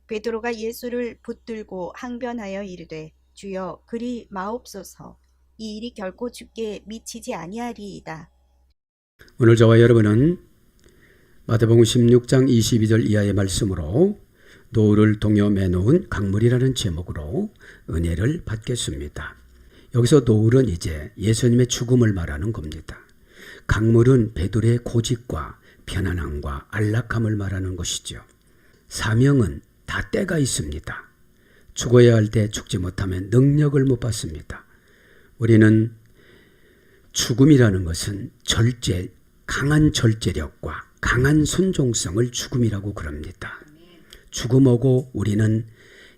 베드로가 예수를 붙들고 항변하여 이르되 주여 그리 마옵소서. 이 일이 결코 주께 미치지 아니하리이다. 오늘 저와 여러분은 마태복음 16장 22절 이하의 말씀으로 노를 동여매 놓은 강물이라는 제목으로 은혜를 받겠습니다. 여기서 노을은 이제 예수님의 죽음을 말하는 겁니다. 강물은 베드로의 고집과 편안함과 안락함을 말하는 것이죠. 사명은 다 때가 있습니다. 죽어야 할 때 죽지 못하면 능력을 못 받습니다. 우리는 죽음이라는 것은 강한 절제력과 강한 순종성을 죽음이라고 그럽니다. 죽음하고 우리는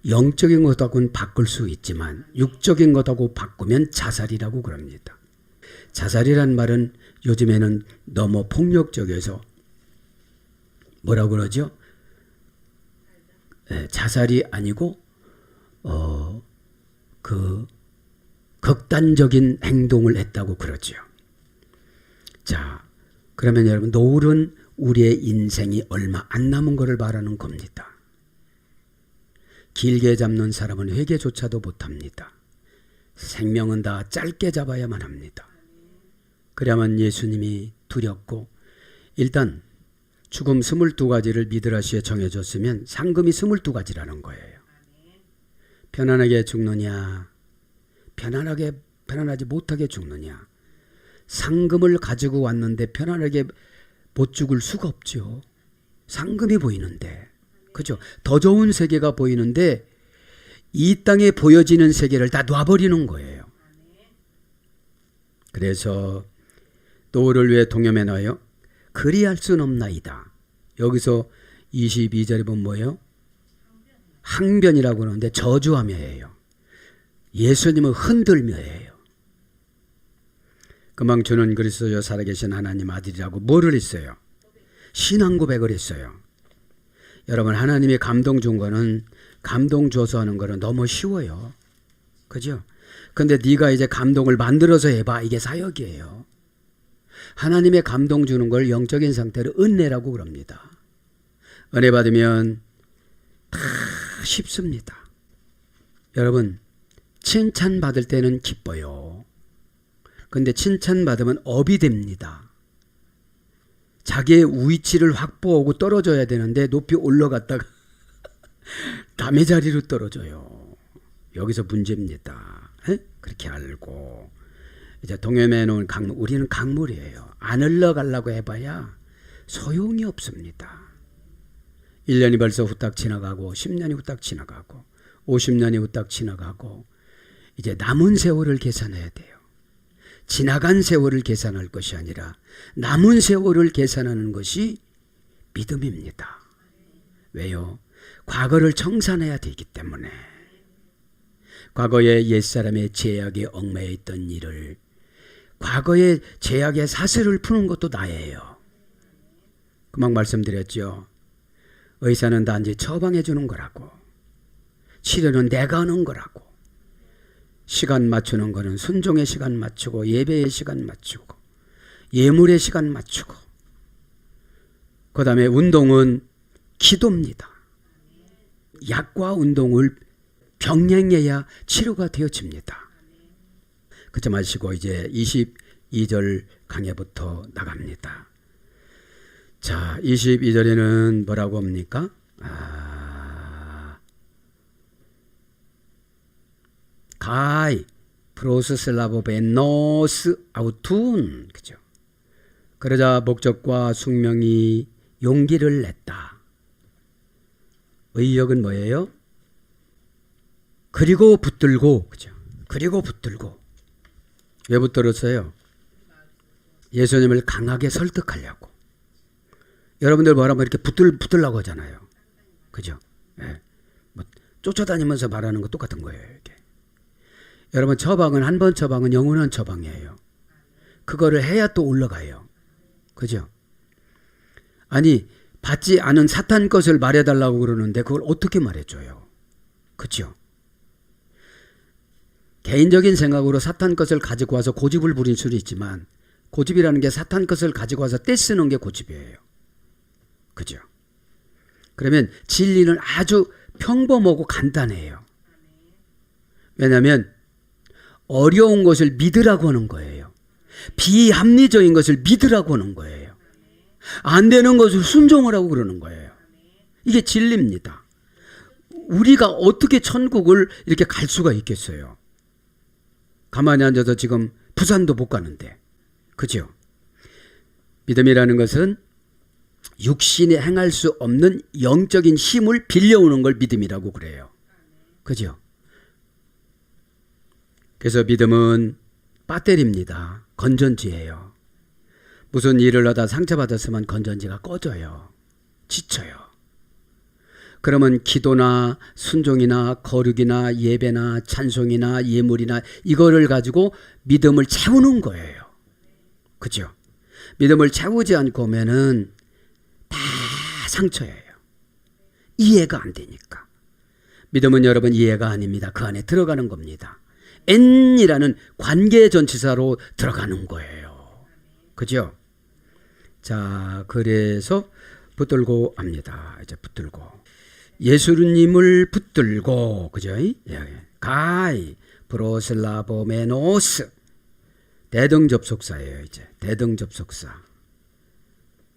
영적인 것하고는 바꿀 수 있지만 육적인 것하고 바꾸면 자살이라고 그럽니다. 자살이란 말은 요즘에는 너무 폭력적이어서 뭐라고 그러죠? 자살이 아니고 극단적인 행동을 했다고 그러죠. 자, 그러면 여러분 노을은 우리의 인생이 얼마 안 남은 것을 말하는 겁니다. 길게 잡는 사람은 회개조차도 못합니다. 생명은 다 짧게 잡아야만 합니다. 그래야만 예수님이 두렵고 일단 죽음 22가지를 미드라시에 정해줬으면 상금이 22가지라는 거예요. 편안하게 죽느냐 편안하지 못하게 죽느냐. 상금을 가지고 왔는데 편안하게 못 죽을 수가 없죠. 상금이 보이는데, 그죠? 더 좋은 세계가 보이는데 이 땅에 보여지는 세계를 다 놔버리는 거예요. 그래서 노을을 왜 동여매 놔요? 그리할 순 없나이다. 여기서 22절에 보면 뭐예요? 항변이라고 하는데 저주하며예요. 예수님은 흔들며예요. 금방 주는 그리스도 살아계신 하나님 아들이라고 뭐를 했어요? 신앙 고백을 했어요. 여러분 하나님이 감동 준 거는 감동 줘서 하는 거는 너무 쉬워요. 그죠? 근데 네가 이제 감동을 만들어서 해봐. 이게 사역이에요. 하나님의 감동 주는 걸 영적인 상태로 은혜라고 그럽니다. 은혜 받으면 다 쉽습니다. 여러분 칭찬받을 때는 기뻐요. 근데 칭찬받으면 업이 됩니다. 자기의 위치를 확보하고 떨어져야 되는데 높이 올라갔다가 담의 자리로 떨어져요. 여기서 문제입니다. 그렇게 알고 이제 동여매 놓은 강물, 우리는 강물이에요. 안 흘러가려고 해봐야 소용이 없습니다. 1년이 벌써 후딱 지나가고 10년이 후딱 지나가고 50년이 후딱 지나가고 이제 남은 세월을 계산해야 돼요. 지나간 세월을 계산할 것이 아니라 남은 세월을 계산하는 것이 믿음입니다. 왜요? 과거를 청산해야 되기 때문에. 과거의 옛사람의 죄악에 얽매여 있던 일을 과거의 죄악의 사슬을 푸는 것도 나예요. 금방 말씀드렸죠. 의사는 단지 처방해 주는 거라고. 치료는 내가 하는 거라고. 시간 맞추는 거는 순종의 시간 맞추고 예배의 시간 맞추고 예물의 시간 맞추고 그 다음에 운동은 기도입니다. 약과 운동을 병행해야 치료가 되어집니다. 그렇지 마시고 이제 22절 강해부터 나갑니다. 자, 22절에는 뭐라고 합니까? 가이 프로스슬라보베노스 아우툰. 그죠? 그러자 목적과 숙명이 용기를 냈다. 의역은 뭐예요? 그리고 붙들고. 그죠? 그리고 붙들고. 왜 붙들었어요? 예수님을 강하게 설득하려고. 여러분들 뭐라면 이렇게 붙들라고 하잖아요. 그죠? 네. 뭐 쫓아다니면서 말하는 거 똑같은 거예요. 이게. 여러분 처방은 한 번 처방은 영원한 처방이에요. 그거를 해야 또 올라가요. 그죠? 아니 받지 않은 사탄 것을 말해달라고 그러는데 그걸 어떻게 말해줘요? 그죠? 개인적인 생각으로 사탄 것을 가지고 와서 고집을 부릴 수도 있지만 고집이라는 게 사탄 것을 가지고 와서 떼쓰는 게 고집이에요. 그죠? 그러면 진리는 아주 평범하고 간단해요. 왜냐하면 어려운 것을 믿으라고 하는 거예요. 비합리적인 것을 믿으라고 하는 거예요. 안 되는 것을 순종하라고 그러는 거예요. 이게 진리입니다. 우리가 어떻게 천국을 이렇게 갈 수가 있겠어요? 가만히 앉아서 지금 부산도 못 가는데. 그죠? 믿음이라는 것은 육신이 행할 수 없는 영적인 힘을 빌려오는 걸 믿음이라고 그래요. 그죠? 그래서 믿음은 배터리입니다. 건전지예요. 무슨 일을 하다 상처받았으면 건전지가 꺼져요. 지쳐요. 그러면 기도나 순종이나 거룩이나 예배나 찬송이나 예물이나 이거를 가지고 믿음을 채우는 거예요. 그죠? 믿음을 채우지 않고 오면은 다 상처예요. 이해가 안 되니까. 믿음은 여러분 이해가 아닙니다. 그 안에 들어가는 겁니다. N이라는 관계 전치사로 들어가는 거예요. 그죠? 자, 그래서 붙들고 합니다. 이제 붙들고. 예수님을 붙들고, 그죠? 가이, 프로슬라보메노스. 대등접속사예요, 이제. 대등접속사.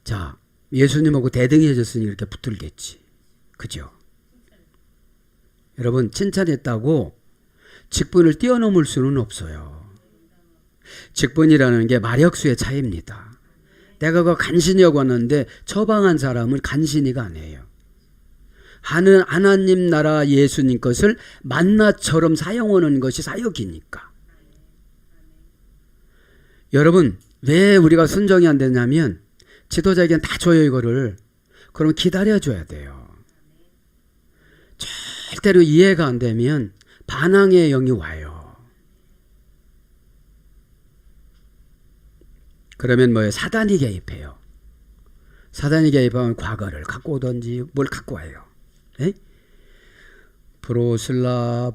자, 예수님하고 대등해졌으니 이렇게 붙들겠지. 그죠? 여러분, 칭찬했다고 직분을 뛰어넘을 수는 없어요. 직분이라는 게 마력수의 차이입니다. 내가 그 간신히 하고 왔는데 처방한 사람은 간신히가 아니에요. 하나님 나라 예수님 것을 만나처럼 사용하는 것이 사역이니까. 여러분, 왜 우리가 순종이 안 되냐면 지도자에게는 다 줘요, 이거를. 그럼 기다려줘야 돼요. 절대로 이해가 안 되면 반항의 영이 와요. 그러면 뭐예요? 사단이 개입해요. 사단이 개입하면 과거를 갖고 오든지 뭘 갖고 와요. 에?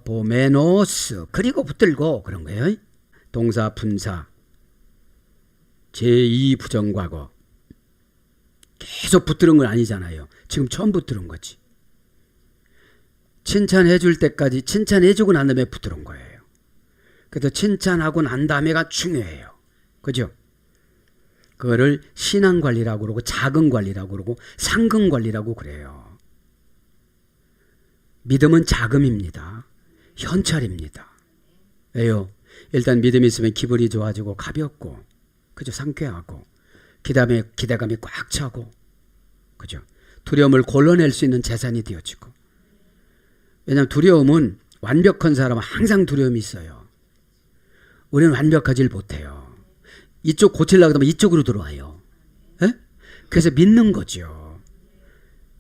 프로슬라보메노스 그리고 붙들고 그런 거예요. 동사 분사 제2 부정과거 계속 붙들은 건 아니잖아요. 지금 처음 붙들은 거지. 칭찬해 줄 때까지 칭찬해 주고 난 다음에 붙들은 거예요. 그래서 칭찬하고 난 다음에가 중요해요. 그죠? 그거를 신앙관리라고 그러고 자금관리라고 그러고 상금관리라고 그래요. 믿음은 자금입니다. 현찰입니다. 왜요? 일단 믿음이 있으면 기분이 좋아지고 가볍고 그죠? 상쾌하고 기대감이 꽉 차고 그죠? 두려움을 골라낼 수 있는 재산이 되어지고. 왜냐하면 두려움은 완벽한 사람은 항상 두려움이 있어요. 우리는 완벽하지 못해요. 이쪽 고치려고 하면 이쪽으로 들어와요. 에? 그래서 믿는 거죠.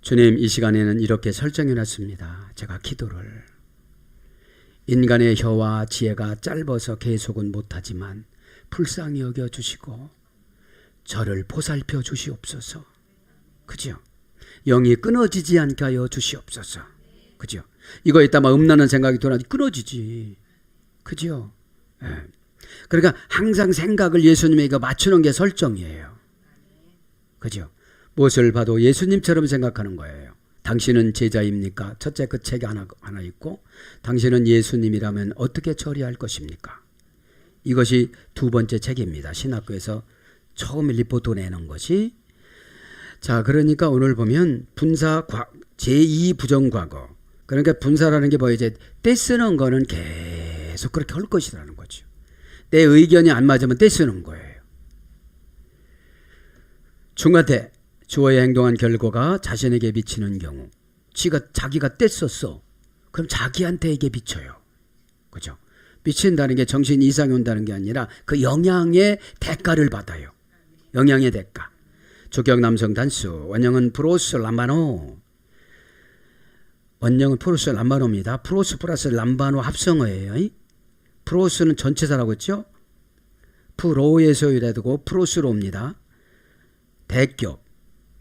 주님, 이 시간에는 이렇게 설정해 놨습니다. 제가 기도를. 인간의 혀와 지혜가 짧아서 계속은 못하지만 불쌍히 여겨주시고 저를 보살펴 주시옵소서. 그죠? 영이 끊어지지 않게 하여 주시옵소서. 그죠? 이거 있다만 음란한 생각이 돌아지 끊어지지. 그죠? 예. 그러니까 항상 생각을 예수님에게 맞추는 게 설정이에요. 그죠? 무엇을 봐도 예수님처럼 생각하는 거예요. 당신은 제자입니까? 첫째 그 책이 하나 있고 당신은 예수님이라면 어떻게 처리할 것입니까? 이것이 두 번째 책입니다. 신학교에서 처음 리포트 내는 것이. 자, 그러니까 오늘 보면 분사 제2 부정과거. 그러니까 분사라는 게 뭐 이제 떼쓰는 거는 계속 그렇게 할 것이라는 거죠. 내 의견이 안 맞으면 떼쓰는 거예요. 중간에 주어야 행동한 결과가 자신에게 미치는 경우 자기가 떼썼어. 그럼 자기한테에게 미쳐요. 그죠? 미친다는 게 정신 이상이 온다는 게 아니라 그 영향의 대가를 받아요. 영향의 대가. 주격 남성 단수. 원형은 프로스 람바노. 원형은 프로스 람바노입니다. 프로스 플러스 람바노 합성어예요. 프로스는 전체사라고 했죠. 프로에서 유래되고 프로스로입니다.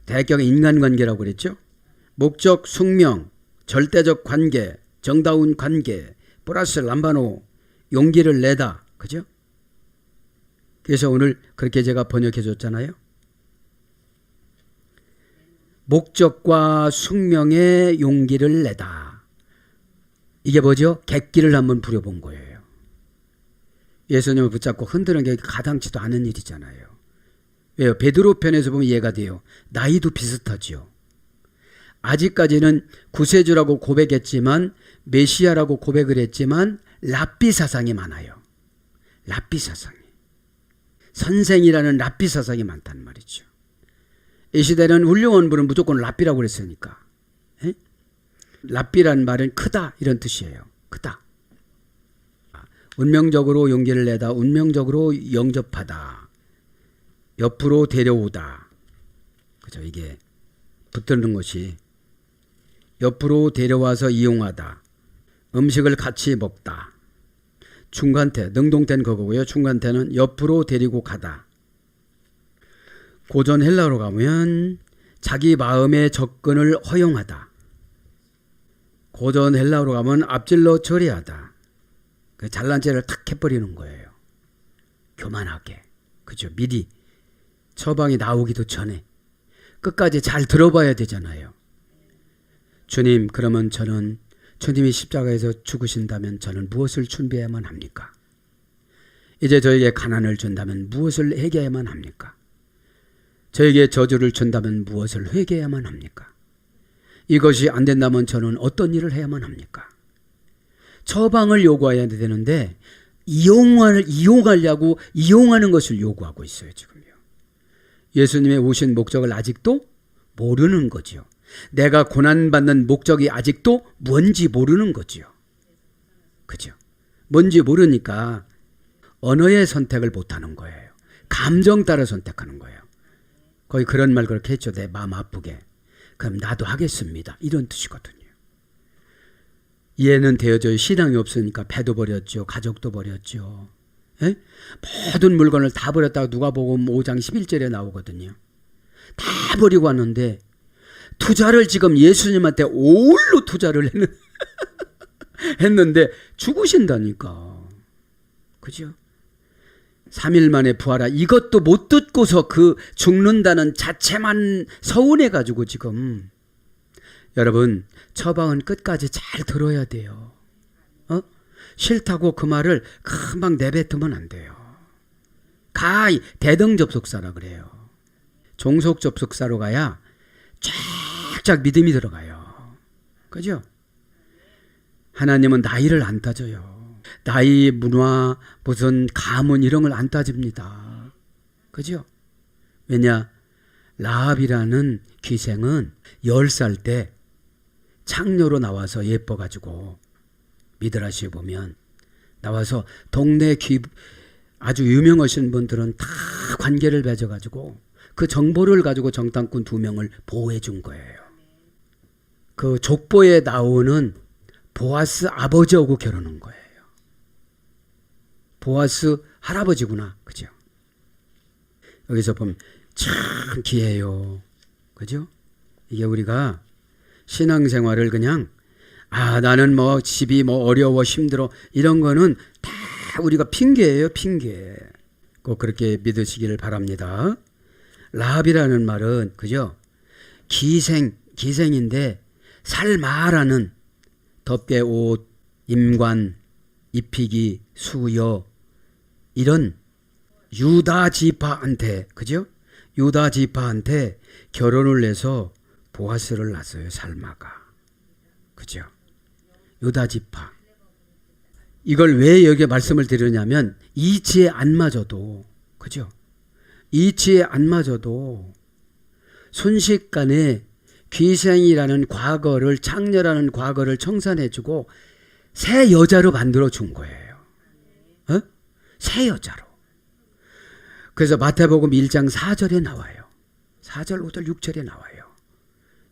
대격은 인간관계라고 그랬죠. 목적, 숙명, 절대적 관계, 정다운 관계, 플러스 람바노, 용기를 내다. 그죠? 그래서 오늘 그렇게 제가 번역해 줬잖아요. 목적과 숙명의 용기를 내다. 이게 뭐죠? 객기를 한번 부려본 거예요. 예수님을 붙잡고 흔드는 게 가당치도 않은 일이잖아요. 왜요? 베드로 편에서 보면 이해가 돼요. 나이도 비슷하죠. 아직까지는 구세주라고 고백했지만 메시아라고 고백을 했지만 랍비 사상이 많아요. 랍비 사상이. 선생이라는 랍비 사상이 많단 말이죠. 이 시대는 훌륭한 분은 무조건 랍비라고 그랬으니까. 에? 랍비라는 말은 크다 이런 뜻이에요. 크다. 운명적으로 용기를 내다, 운명적으로 영접하다, 옆으로 데려오다. 그죠? 이게 붙드는 것이 옆으로 데려와서 이용하다, 음식을 같이 먹다. 중간태, 능동태는 그거고요. 중간태는 옆으로 데리고 가다. 고전 헬라어로 가면 자기 마음의 접근을 허용하다. 고전 헬라어로 가면 앞질러 처리하다. 잘난 체를 탁 해버리는 거예요. 교만하게. 그죠? 미리 처방이 나오기도 전에 끝까지 잘 들어봐야 되잖아요. 주님, 그러면 저는 주님이 십자가에서 죽으신다면 저는 무엇을 준비해야만 합니까? 이제 저에게 가난을 준다면 무엇을 회개해야만 합니까? 저에게 저주를 준다면 무엇을 회개해야만 합니까? 이것이 안 된다면 저는 어떤 일을 해야만 합니까? 처방을 요구해야 되는데 이용하려고 이용하는 것을 요구하고 있어요. 지금요. 예수님의 오신 목적을 아직도 모르는 거죠. 내가 고난받는 목적이 아직도 뭔지 모르는 거죠. 그죠? 뭔지 모르니까 언어의 선택을 못하는 거예요. 감정 따라 선택하는 거예요. 거의 그런 말 그렇게 했죠. 내 마음 아프게. 그럼 나도 하겠습니다. 이런 뜻이거든요. 이해는 되어져요. 신앙이 없으니까 배도 버렸죠. 가족도 버렸죠. 에? 모든 물건을 다 버렸다가 누가복음 5장 11절에 나오거든요. 다 버리고 왔는데 투자를 지금 예수님한테 올로 투자를 했는데 죽으신다니까. 그죠? 3일 만에 부활하 이것도 못 듣고서 그 죽는다는 자체만 서운해가지고 지금. 여러분, 처방은 끝까지 잘 들어야 돼요. 싫다고 그 말을 금방 내뱉으면 안 돼요. 가히 대등접속사라 그래요. 종속접속사로 가야 쫙쫙 믿음이 들어가요. 그죠? 하나님은 나이를 안 따져요. 나이, 문화, 무슨 가문 이런 걸 안 따집니다. 그죠? 왜냐? 라합이라는 귀생은 10살 때 창녀로 나와서 예뻐가지고 미드라시에 보면 나와서 동네 아주 유명하신 분들은 다 관계를 맺어가지고 그 정보를 가지고 정탐꾼 2명을 보호해 준 거예요. 그 족보에 나오는 보아스 아버지하고 결혼한 거예요. 보아스 할아버지구나. 그죠? 여기서 보면 참 귀해요. 그죠? 이게 우리가 신앙생활을 그냥 나는 뭐 집이 뭐 어려워 힘들어 이런 거는 다 우리가 핑계예요. 핑계. 꼭 그렇게 믿으시기를 바랍니다. 라합이라는 말은 그죠? 기생인데 살마라는 덮개 옷, 임관, 입히기, 수여 이런 유다 지파한테 그죠? 유다 지파한테 결혼을 해서 보아스를 낳았어요. 살마가. 그죠? 유다 지파. 이걸 왜 여기에 말씀을 드리냐면 이치에 안 맞아도 그죠? 이치에 안 맞아도 순식간에 귀생이라는 과거를 창녀라는 과거를 청산해주고 새 여자로 만들어 준 거예요. 새 여자로. 그래서 마태복음 1장 4절에 나와요. 4절, 5절, 6절에 나와요.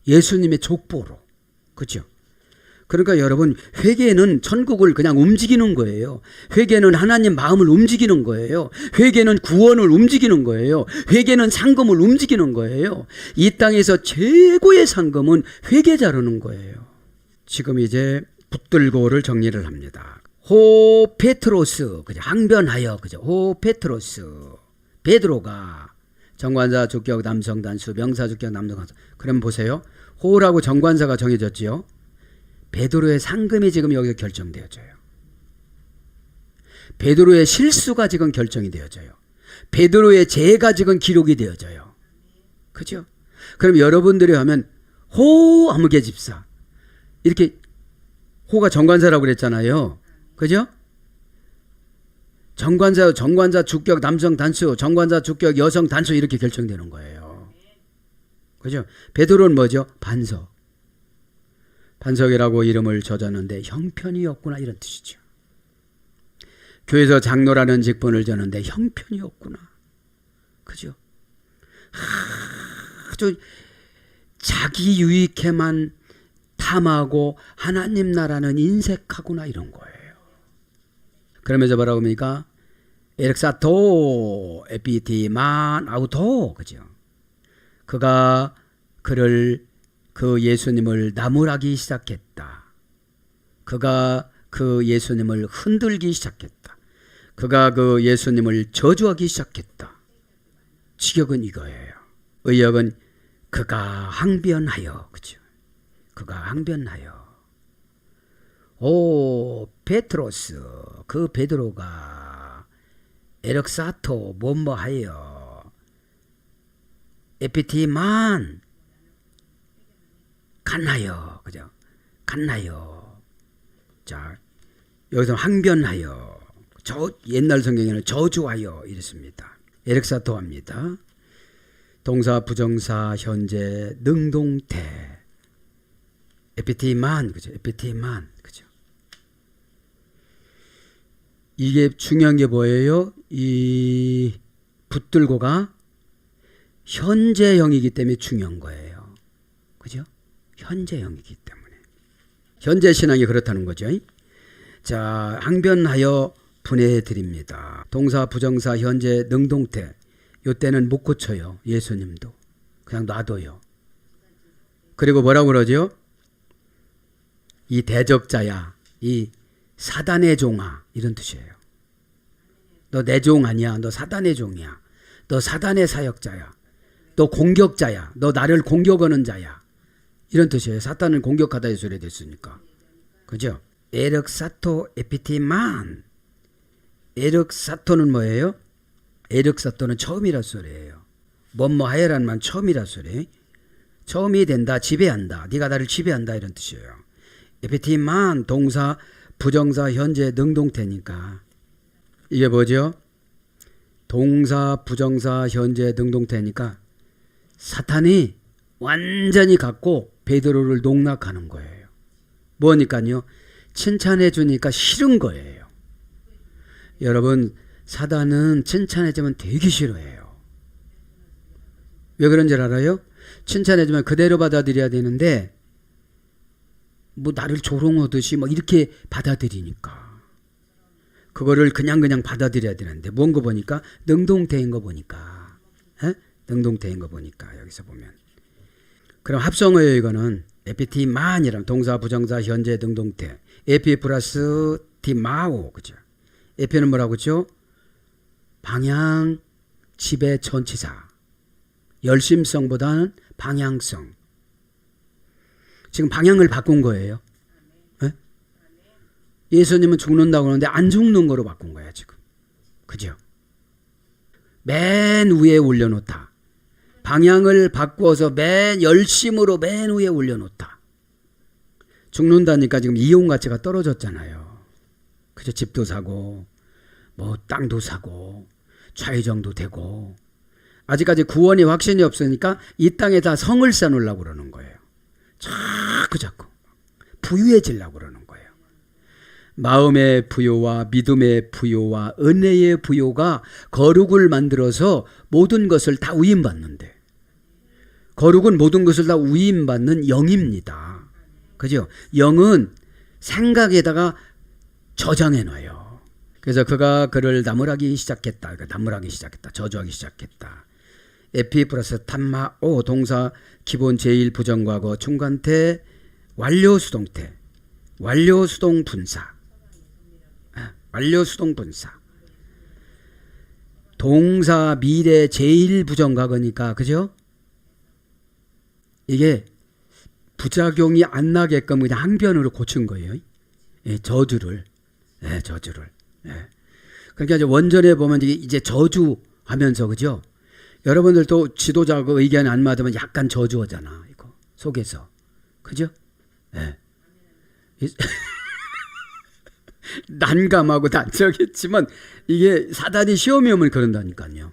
예수님의 족보로. 그죠? 그러니까 여러분 회개는 천국을 그냥 움직이는 거예요. 회개는 하나님 마음을 움직이는 거예요. 회개는 구원을 움직이는 거예요. 회개는 상금을 움직이는 거예요. 이 땅에서 최고의 상금은 회개자라는 거예요. 지금 이제 붙들고를 정리를 합니다. 호 페트로스, 그죠? 항변하여, 그죠? 호 페트로스, 베드로가 정관사 주격 남성 단수, 명사 주격 남성 단수. 그럼 보세요. 호라고 정관사가 정해졌지요. 베드로의 상금이 지금 여기서 결정되어져요. 베드로의 실수가 지금 결정이 되어져요. 베드로의 죄가 지금 기록이 되어져요. 그죠? 그럼 여러분들이 하면 호 아무개 집사 이렇게 호가 정관사라고 그랬잖아요. 그죠? 정관사 주격 남성 단수, 정관사 주격 여성 단수 이렇게 결정되는 거예요. 그죠? 베드로는 뭐죠? 반석. 반석이라고 이름을 져줬는데 형편이 없구나 이런 뜻이죠. 교회에서 장로라는 직분을 졌는데 형편이 없구나. 그죠? 아주 자기 유익에만 탐하고 하나님 나라는 인색하구나 이런 거예요. 그러면서 뭐라고 합니까? 에렉사토 에피티만 아우토. 그죠? 그가 그 예수님을 나무라기 시작했다. 그가 그 예수님을 흔들기 시작했다. 그가 그 예수님을 저주하기 시작했다. 직역은 이거예요. 의역은 그가 항변하여. 그죠? 그가 항변하여. 오 베트로스 그 베드로가 에렉사토 뭐뭐하여 에피티만 갔나요. 그죠? 갔나요. 자, 여기서 항변하여, 옛날 성경에는 저주하여 이랬습니다. 에렉사토 합니다. 동사, 부정사, 현재, 능동태. 에피티만, 그죠? 에피티만, 그죠? 이게 중요한 게 뭐예요? 이 붙들고가 현재형이기 때문에 중요한 거예요. 그죠? 현재형이기 때문에. 현재 신앙이 그렇다는 거죠. 자, 항변하여 분해드립니다. 동사, 부정사, 현재, 능동태. 이때는 못 고쳐요. 예수님도. 그냥 놔둬요. 그리고 뭐라고 그러죠? 이 대적자야. 이 사단의 종아. 이런 뜻이에요. 너 내 종 아니야. 너 사단의 종이야. 너 사단의 사역자야. 너 공격자야. 너 나를 공격하는 자야. 이런 뜻이에요. 사탄을 공격하다 이 소리 됐으니까. 그죠? 에륵사토 에피티만. 에륵사토는 뭐예요? 에륵사토는 처음이라 소리예요. 뭐뭐하여라는 말 처음이라 소리. 처음이 된다, 지배한다. 네가 나를 지배한다 이런 뜻이에요. 에피티만 동사, 부정사, 현재, 능동태니까. 이게 뭐죠? 동사, 부정사, 현재, 능동태니까 사탄이 완전히 갖고 베드로를 농락하는 거예요. 뭐니까요? 칭찬해 주니까 싫은 거예요. 여러분, 사단은 칭찬해 주면 되게 싫어해요. 왜 그런 줄 알아요? 칭찬해 주면 그대로 받아들여야 되는데 뭐 나를 조롱하듯이 뭐 이렇게 받아들이니까 그거를 그냥 받아들여야 되는데 뭔 거 보니까 능동태인 거 보니까 능동태인 거 보니까 여기서 보면 그럼 합성어예요. 이거는 에피티만이란 동사, 부정사, 현재, 능동태. 에피 플러스 티마오. 그죠? 에피는 뭐라고 했죠? 방향, 지배, 전치사. 열심성보다는 방향성. 지금 방향을 바꾼 거예요. 네? 예수님은 죽는다고 하는데 안 죽는 거로 바꾼 거야 지금. 그죠? 맨 위에 올려놓다. 방향을 바꾸어서 열심으로 맨 위에 올려놓다. 죽는다니까 지금 이용 가치가 떨어졌잖아요. 그죠? 집도 사고 뭐 땅도 사고 좌회전도 되고 아직까지 구원이 확신이 없으니까 이 땅에다 성을 쌓으려고 그러는 거예요. 자꾸 부유해지려고 그러는 거예요. 마음의 부요와 믿음의 부요와 은혜의 부요가 거룩을 만들어서 모든 것을 다 위임받는데 거룩은 모든 것을 다 위임받는 영입니다. 그죠? 영은 생각에다가 저장해 놔요. 그래서 그가 그를 나무라기 시작했다. 나무라기 시작했다. 저주하기 시작했다. 에피 플러스 탐마오 동사 기본 제1 부정과거 중간태 완료수동태 완료수동 분사 완료수동 분사 동사 미래 제1 부정과거니까 그죠? 이게 부작용이 안 나게끔 그냥 항변으로 고친 거예요. 예, 저주를. 예, 저주를. 예. 그러니까 이제 원전에 보면 이제 저주하면서 그죠? 여러분들도 지도자하고 의견이 안 맞으면 약간 저주하잖아. 이거 속에서. 그죠? 예. 난감하고 단적했지만 이게 사단이 시험이 오면 그런다니까요.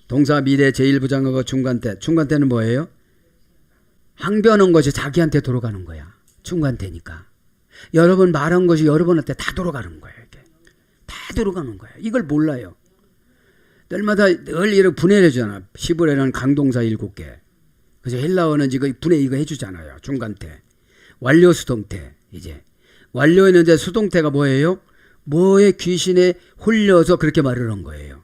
동사 미래 제1부장하고 중간태. 중간태는 뭐예요? 항변한 것이 자기한테 돌아가는 거야. 중간태니까. 여러분 말한 것이 여러분한테 다 돌아가는 거예요. 이게. 다 돌아가는 거예요. 이걸 몰라요. 날마다 늘 이렇게 분해를 해주잖아. 시브레는 강동사 7개. 그래서 헬라어는 지금 분해 이거 해주잖아요. 중간태. 완료 수동태. 이제. 완료에는 이제 수동태가 뭐예요? 뭐에 귀신에 홀려서 그렇게 말을 한 거예요.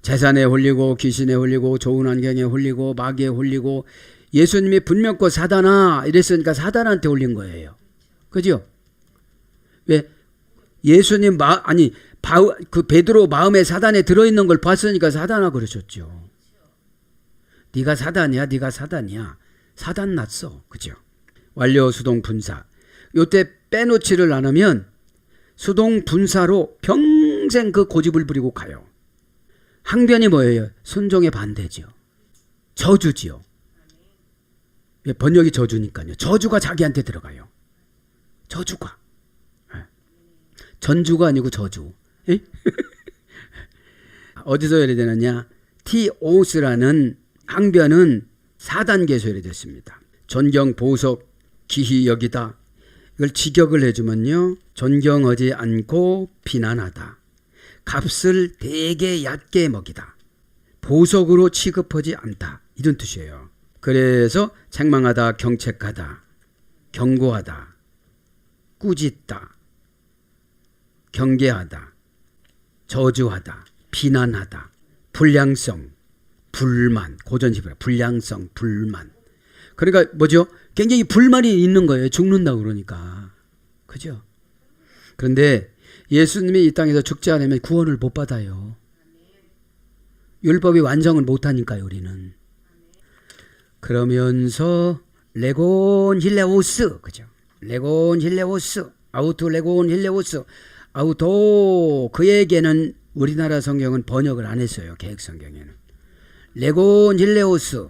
재산에 홀리고 귀신에 홀리고 좋은 환경에 홀리고 마귀에 홀리고 예수님이 분명코 사단아 이랬으니까 사단한테 홀린 거예요. 그죠? 왜? 예수님 그 베드로 마음에 사단에 들어있는 걸 봤으니까 사단아 그러셨죠. 네가 사단이야, 네가 사단이야. 사단 났어, 그죠? 완료 수동 분사. 요때 빼놓지를 않으면 수동 분사로 평생 그 고집을 부리고 가요. 항변이 뭐예요? 순종의 반대죠. 저주지요. 번역이 저주니까요. 저주가 자기한테 들어가요. 저주가. 전주가 아니고 저주. 어디서 열애되느냐? 티오스라는 항변은 4단계에서 열애됐습니다. 존경, 보석, 기히 여기다. 이걸 직역을 해주면요. 존경하지 않고 비난하다. 값을 되게 얕게 먹이다. 보석으로 취급하지 않다. 이런 뜻이에요. 그래서 책망하다, 경책하다, 경고하다, 꾸짖다, 경계하다, 저주하다, 비난하다, 불량성, 불만, 고전시브라 불량성, 불만. 그러니까 뭐죠? 굉장히 불만이 있는 거예요. 죽는다고 그러니까. 그죠? 그런데 예수님이 이 땅에서 죽지 않으면 구원을 못 받아요. 율법이 완성을 못하니까요. 우리는. 그러면서 레곤 힐레오스, 그죠? 레곤 힐레오스, 아우토 레곤 힐레오스, 아우토. 그에게는 우리나라 성경은 번역을 안 했어요. 개혁 성경에는. 레곤 힐레오스,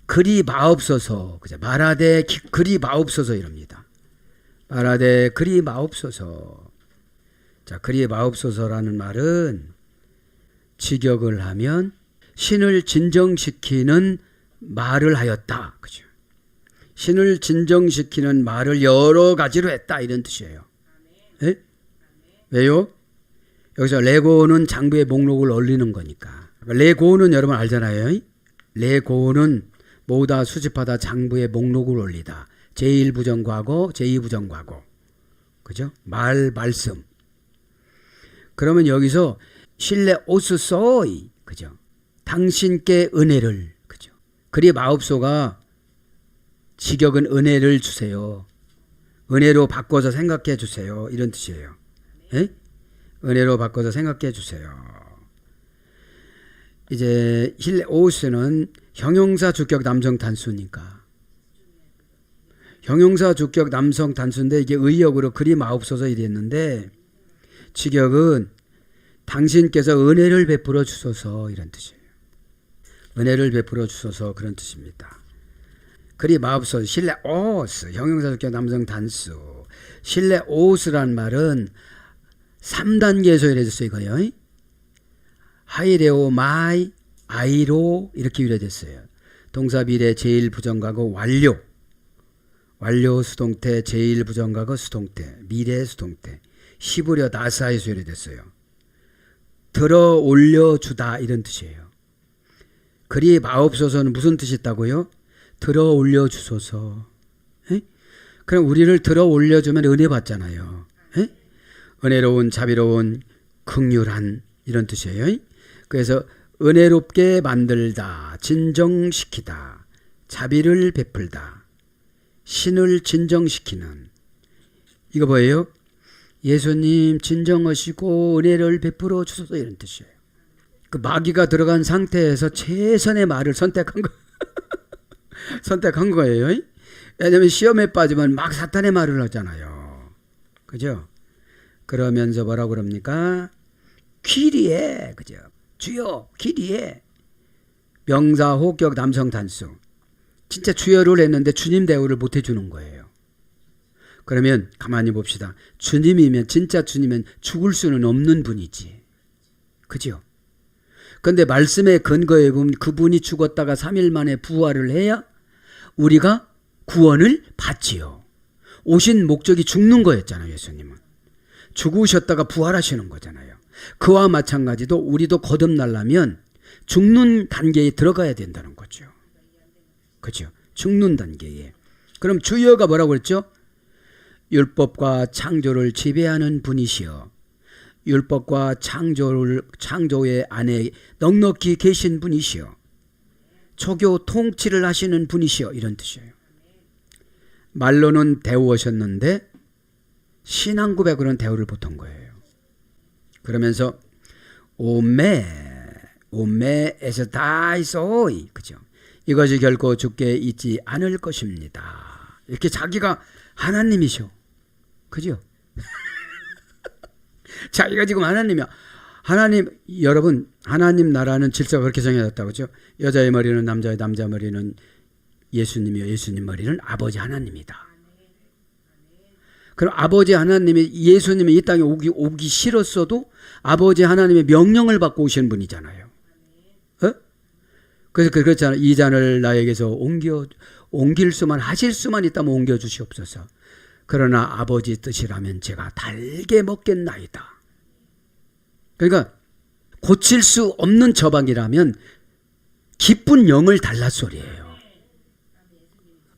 그리 마옵소서, 그죠? 말하되 그리 마옵소서 이럽니다. 말하되 그리 마옵소서. 자, 그리 마옵소서라는 말은 직역을 하면 신을 진정시키는 말을 하였다. 그죠? 신을 진정시키는 말을 여러 가지로 했다. 이런 뜻이에요. 네? 왜요? 여기서 레고는 장부의 목록을 올리는 거니까. 레고는 여러분 알잖아요. 레고는 모으다 수집하다 장부의 목록을 올리다. 제1부정과거, 제2부정과거. 그죠? 말씀. 그러면 여기서 실내 오스소이. 그죠? 당신께 은혜를. 그죠? 그리 마옵소가 직역은 은혜를 주세요. 은혜로 바꿔서 생각해 주세요. 이런 뜻이에요. 에? 은혜로 바꿔서 생각해 주세요. 이제 힐레오스는 형용사 주격 남성 단수니까. 형용사 주격 남성 단수인데 이게 의역으로 그리 마옵소서 이랬는데 직역은 당신께서 은혜를 베풀어 주소서 이런 뜻이에요. 은혜를 베풀어 주소서 그런 뜻입니다. 그리 마옵소서 실레오스 형용사 주격 남성 단수. 실레오스란 말은 3단계에서 이래졌어요. 이거요. 하이레오 마이 아이로 이렇게 유래됐어요. 동사 미래 제1부정과거 완료. 완료 수동태 제1부정과거 수동태 미래 수동태 시부려 나사에서 유래됐어요. 들어 올려주다 이런 뜻이에요. 그리 마옵소서는 무슨 뜻이 있다고요? 들어 올려주소서. 에? 그럼 우리를 들어 올려주면 은혜 받잖아요. 에? 은혜로운 자비로운 긍휼한 이런 뜻이에요. 그래서 은혜롭게 만들다, 진정시키다, 자비를 베풀다, 신을 진정시키는. 이거 뭐예요? 예수님 진정하시고 은혜를 베풀어 주소서 이런 뜻이에요. 그 마귀가 들어간 상태에서 최선의 말을 선택한 거. 선택한 거예요. 왜냐하면 시험에 빠지면 막 사탄의 말을 하잖아요. 그죠? 그러면서 뭐라고 그럽니까? 귀리에, 그죠? 주여, 귀리에. 명사, 호격, 남성, 단수. 진짜 주여를 했는데 주님 대우를 못 해주는 거예요. 그러면 가만히 봅시다. 주님이면, 진짜 주님은 죽을 수는 없는 분이지. 그죠? 근데 말씀의 근거에 보면 그분이 죽었다가 3일 만에 부활을 해야 우리가 구원을 받지요. 오신 목적이 죽는 거였잖아요. 예수님은. 죽으셨다가 부활하시는 거잖아요. 그와 마찬가지로 우리도 거듭나려면 죽는 단계에 들어가야 된다는 거죠. 그죠? 죽는 단계에. 그럼 주여가 뭐라고 그랬죠? 율법과 창조를 지배하는 분이시여. 율법과 창조의 안에 넉넉히 계신 분이시여. 초교 통치를 하시는 분이시여. 이런 뜻이에요. 말로는 대우하셨는데 신앙 고백으로는 대우를 못한 거예요. 그러면서 오메에서 다이소이, 그죠? 이것이 결코 죽게 있지 않을 것입니다. 이렇게 자기가 하나님이셔. 그죠? 자기가 지금 하나님이야. 하나님, 여러분, 하나님 나라는 질서가 그렇게 정해졌다고 그죠? 여자의 머리는 남자의, 남자 머리는 예수님이요, 예수님 머리는 아버지 하나님이다. 그럼 아버지 하나님이, 예수님이 이 땅에 오기 싫었어도 아버지 하나님의 명령을 받고 오신 분이잖아요. 어? 그래서 그렇잖아요. 이 잔을 나에게서 옮길 수만, 하실 수만 있다면 옮겨 주시옵소서. 그러나 아버지 뜻이라면 제가 달게 먹겠나이다. 그러니까 고칠 수 없는 처방이라면 기쁜 영을 달라 소리예요.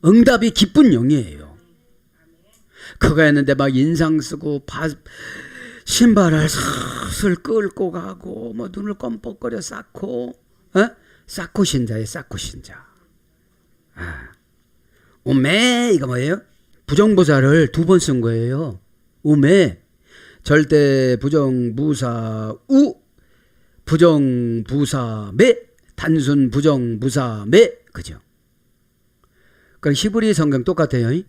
응답이 기쁜 영이에요. 그거 했는데 막 인상 쓰고 신발을 슬슬 끌고 가고 뭐 눈을 껌뻑거려 쌓고, 쌓고 신자예요. 쌓고 신자. 오메, 이거 뭐예요? 부정부사를 2번 쓴 거예요. 오메, 절대 부정부사 우, 부정부사 매, 단순 부정부사 매, 그죠? 그럼 히브리 성경 똑같아요.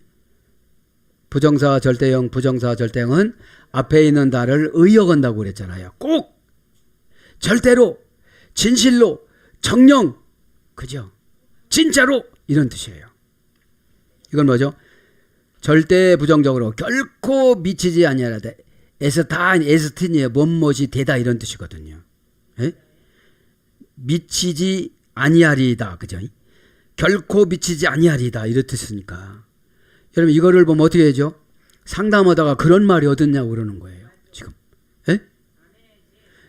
부정사 절대형, 부정사 절대형은 앞에 있는 달을 의역한다고 그랬잖아요. 꼭 절대로, 진실로, 정령, 그죠? 진짜로, 이런 뜻이에요. 이건 뭐죠? 절대 부정적으로 결코 미치지 아니하다. 에스틴이에요. 뭔못이 되다, 이런 뜻이거든요. 에? 미치지 아니하리이다, 그죠? 결코 미치지 아니하리이다, 이런 뜻이니까. 여러분, 이거를 보면 어떻게 되죠? 상담하다가 그런 말이 어딨냐고 그러는 거예요. 지금. 에?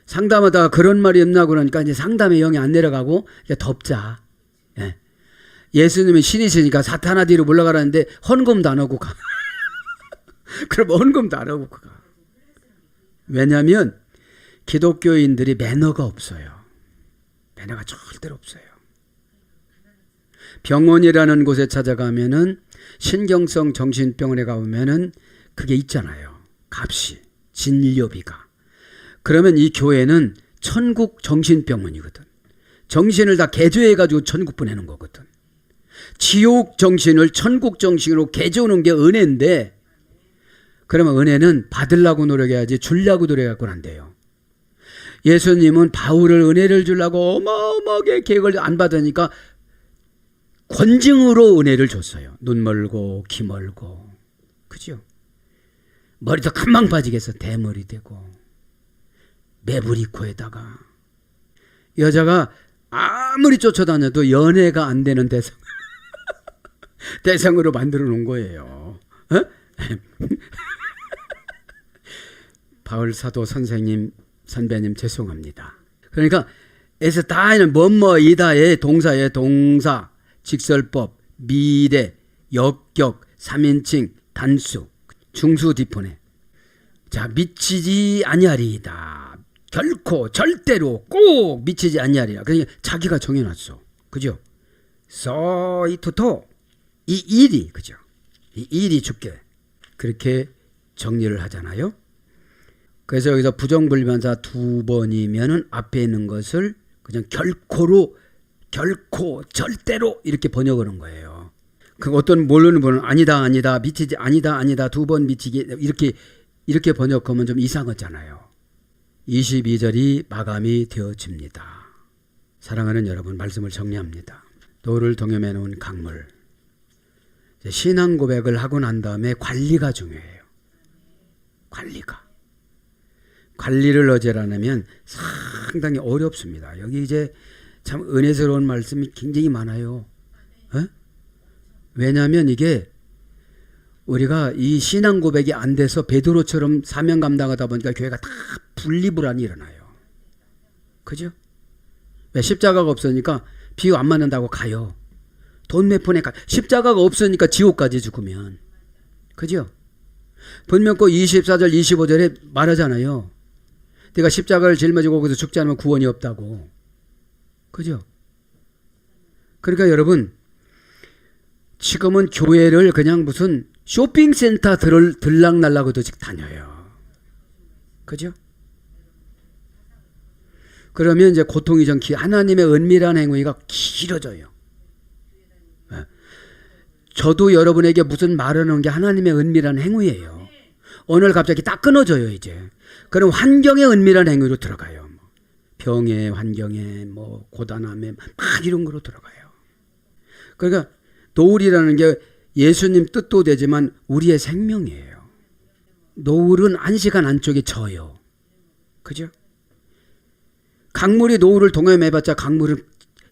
상담하다가 그런 말이 없냐고 그러니까 이제 상담의 영이 안 내려가고 이제 덮자. 예. 예수님은 신이시니까 사탄아 뒤로 물러가라는데 헌금도 안 하고 가. 그럼 헌금도 안 하고 가. 왜냐하면 기독교인들이 매너가 없어요. 매너가 절대로 없어요. 병원이라는 곳에 찾아가면은 신경성 정신병원에 가보면은 그게 있잖아요. 값이, 진료비가. 그러면 이 교회는 천국 정신병원이거든. 정신을 다 개조해가지고 천국 보내는 거거든. 지옥 정신을 천국 정신으로 개조하는 게 은혜인데, 그러면 은혜는 받으려고 노력해야지 주려고 노력해서는 안 돼요. 예수님은 바울을 은혜를 주려고 어마어마하게 계획을 안 받으니까 권징으로 은혜를 줬어요. 눈 멀고 귀 멀고, 그죠? 머리도 금방 빠지겠어. 대머리 되고 매부리 코에다가 여자가 아무리 쫓아다녀도 연애가 안 되는 대상으로 만들어 놓은 거예요. 바울 사도 선배님 죄송합니다. 그러니까 에스타이는 뭐뭐이다의 동사의 동사, 직설법, 미래, 역격, 3인칭, 단수, 중수 디폰에. 자, 미치지 아니하리이다. 결코, 절대로, 꼭 미치지 아니하리라. 그러니까 자기가 정해놨어. 그죠? 이토토. 이 일이, 그죠? 이 일이 죽게. 그렇게 정리를 하잖아요. 그래서 여기서 부정불변사 2번이면은 앞에 있는 것을 그냥 결코로 결코 절대로 이렇게 번역하는 거예요. 그 어떤 모르는 분은 아니다 아니다 미치지 아니다 아니다 두 번 미치기 이렇게 번역하면 좀 이상하잖아요. 22절이 마감이 되어집니다. 사랑하는 여러분, 말씀을 정리합니다. 노를 동염해 놓은 강물. 신앙 고백을 하고 난 다음에 관리가 중요해요. 관리를 어질 않으면 상당히 어렵습니다. 여기 이제 참 은혜스러운 말씀이 굉장히 많아요. 왜냐하면 이게 우리가 이 신앙 고백이 안 돼서 베드로처럼 사명 감당하다 보니까 교회가 다 분리불안이 일어나요. 그죠? 왜? 십자가가 없으니까 비유 안 맞는다고 가요. 돈 몇 푼에 가. 십자가가 없으니까 지옥까지 죽으면. 그죠? 분명코 24절 25절에 말하잖아요. 내가 십자가를 짊어지고 거기서 죽지 않으면 구원이 없다고. 그죠? 그러니까 여러분, 지금은 교회를 그냥 무슨 쇼핑센터 들락날락하듯이 다녀요. 그죠? 그러면 이제 고통이 좀 하나님의 은밀한 행위가 길어져요. 저도 여러분에게 무슨 말하는 게 하나님의 은밀한 행위예요. 오늘 갑자기 딱 끊어져요 이제. 그럼 환경의 은밀한 행위로 들어가요. 병의 환경에 뭐 고단함에 막 이런 거로 들어가요. 그러니까 노을이라는 게 예수님 뜻도 되지만 우리의 생명이에요. 노을은 1시간 안쪽에 져요. 그죠? 강물이 노을을 동염해봤자 강물은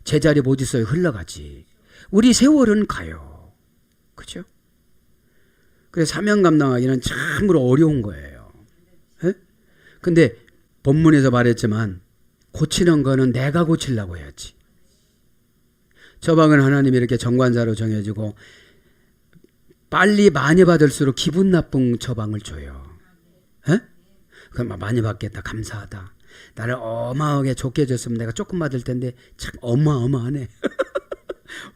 제자리 못 있어요. 흘러가지. 우리 세월은 가요. 그죠? 그래서 사명 감당하기는 참으로 어려운 거예요. 에? 근데 본문에서 말했지만 고치는 거는 내가 고치려고 해야지. 처방은 하나님이 이렇게 정관사로 정해지고 빨리 많이 받을수록 기분 나쁜 처방을 줘요. 에? 그럼 많이 받겠다. 감사하다. 나를 어마어마하게 좋게 해줬으면 내가 조금 받을 텐데 참 어마어마하네.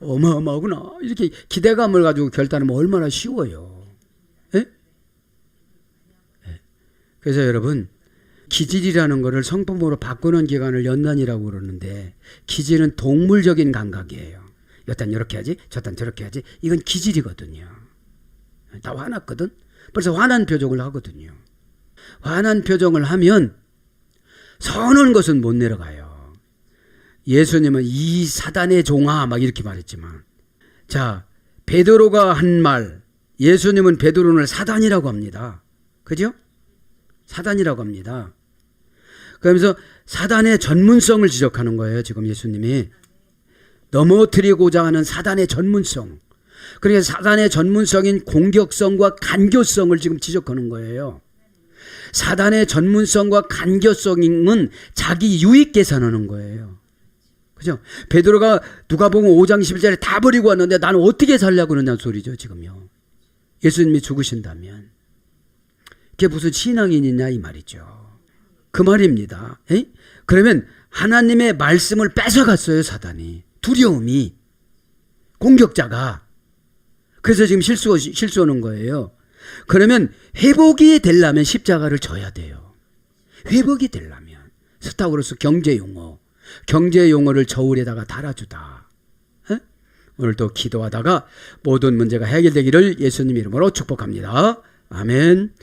어마어마하구나. 이렇게 기대감을 가지고 결단하면 얼마나 쉬워요. 에? 에. 그래서 여러분, 기질이라는 것을 성품으로 바꾸는 기간을 연단이라고 그러는데 기질은 동물적인 감각이에요. 여단 이렇게 하지 저단 저렇게 하지. 이건 기질이거든요. 다 화났거든. 벌써 화난 표정을 하거든요. 화난 표정을 하면 선한 것은 못 내려가요. 예수님은 이 사단의 종아 막 이렇게 말했지만, 자, 베드로가 한 말, 예수님은 베드로를 사단이라고 합니다. 그죠? 사단이라고 합니다. 그러면서 사단의 전문성을 지적하는 거예요. 지금 예수님이 넘어뜨리고자 하는 사단의 전문성. 그래서 사단의 전문성인 공격성과 간교성을 지금 지적하는 거예요. 사단의 전문성과 간교성은 자기 유익 계산하는 거예요. 그죠? 베드로가 누가복음 5장 11절에 다 버리고 왔는데 나는 어떻게 살려고 그러냐는 소리죠. 지금요. 예수님이 죽으신다면. 그게 무슨 신앙인이냐 이 말이죠. 그 말입니다. 에이? 그러면 하나님의 말씀을 뺏어갔어요. 사단이. 두려움이. 공격자가. 그래서 지금 실수하는 거예요. 그러면 회복이 되려면 십자가를 져야 돼요. 회복이 되려면. 스타고로스 경제용어. 경제용어를 저울에다가 달아주다. 에? 오늘도 기도하다가 모든 문제가 해결되기를 예수님 이름으로 축복합니다. 아멘.